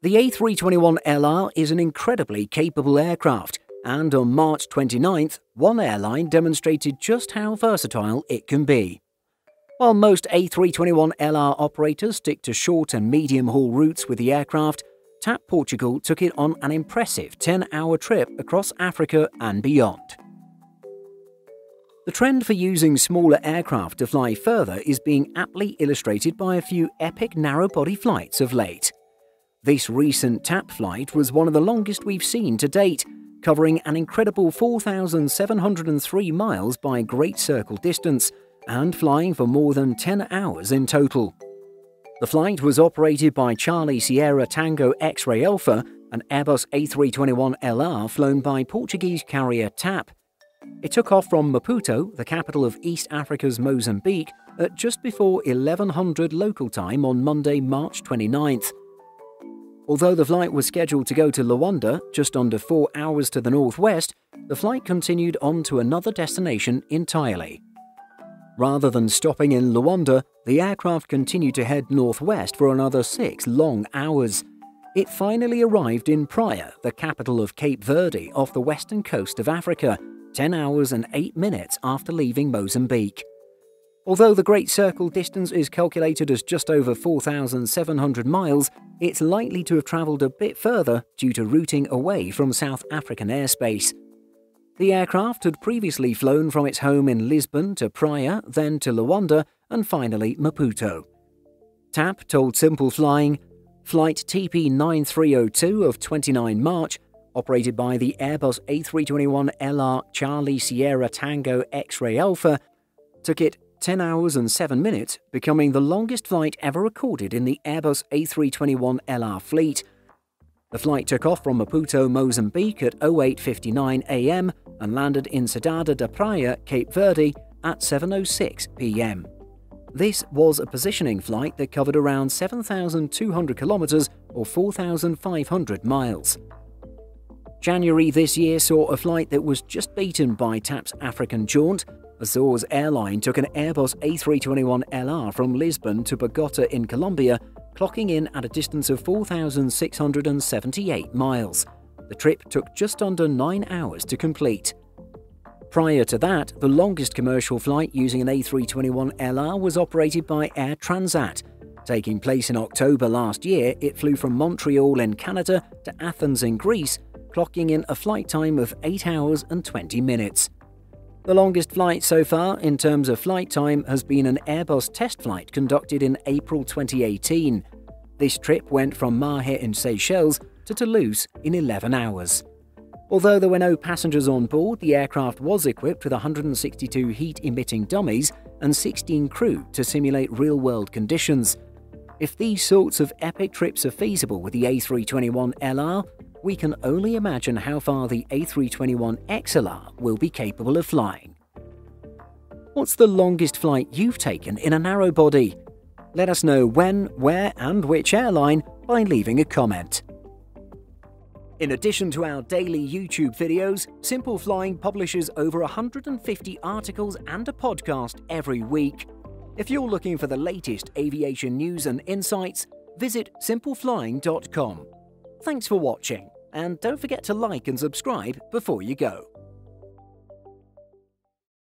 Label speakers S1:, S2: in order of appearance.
S1: The A321LR is an incredibly capable aircraft, and on March 29th, one airline demonstrated just how versatile it can be. While most A321LR operators stick to short and medium-haul routes with the aircraft, TAP Portugal took it on an impressive 10-hour trip across Africa and beyond. The trend for using smaller aircraft to fly further is being aptly illustrated by a few epic narrow-body flights of late. This recent TAP flight was one of the longest we've seen to date, covering an incredible 4,703 miles by Great Circle distance and flying for more than 10 hours in total. The flight was operated by Charlie Sierra Tango X-Ray Alpha, an Airbus A321LR flown by Portuguese carrier TAP. It took off from Maputo, the capital of East Africa's Mozambique, at just before 1100 local time on Monday, March 29th. Although the flight was scheduled to go to Luanda, just under 4 hours to the northwest, the flight continued on to another destination entirely. Rather than stopping in Luanda, the aircraft continued to head northwest for another 6 long hours. It finally arrived in Praia, the capital of Cape Verde off the western coast of Africa, 10 hours and 8 minutes after leaving Mozambique. Although the Great Circle distance is calculated as just over 4,700 miles, it's likely to have travelled a bit further due to routing away from South African airspace. The aircraft had previously flown from its home in Lisbon to Praia, then to Luanda, and finally Maputo. TAP told Simple Flying, Flight TP9302 of 29 March, operated by the Airbus A321LR Charlie Sierra Tango X-Ray Alpha, took it 10 hours and 7 minutes, becoming the longest flight ever recorded in the Airbus A321LR fleet. The flight took off from Maputo, Mozambique at 08:59 am and landed in Cidade da Praia, Cape Verde at 7:06 pm. This was a positioning flight that covered around 7,200 kilometers or 4,500 miles. January this year saw a flight that was just beaten by TAP's African jaunt. Azores Airline took an Airbus A321LR from Lisbon to Bogota in Colombia, clocking in at a distance of 4,678 miles. The trip took just under 9 hours to complete. Prior to that, the longest commercial flight using an A321LR was operated by Air Transat. Taking place in October last year, it flew from Montreal in Canada to Athens in Greece, clocking in a flight time of 8 hours and 20 minutes. The longest flight so far in terms of flight time has been an Airbus test flight conducted in April 2018. This trip went from Mahé in Seychelles to Toulouse in 11 hours. Although there were no passengers on board, the aircraft was equipped with 162 heat-emitting dummies and 16 crew to simulate real-world conditions. If these sorts of epic trips are feasible with the A321LR, we can only imagine how far the A321XLR will be capable of flying. What's the longest flight you've taken in a narrow body? Let us know when, where, and which airline by leaving a comment. In addition to our daily YouTube videos, Simple Flying publishes over 150 articles and a podcast every week. If you're looking for the latest aviation news and insights, visit simpleflying.com. Thanks for watching, and don't forget to like and subscribe before you go.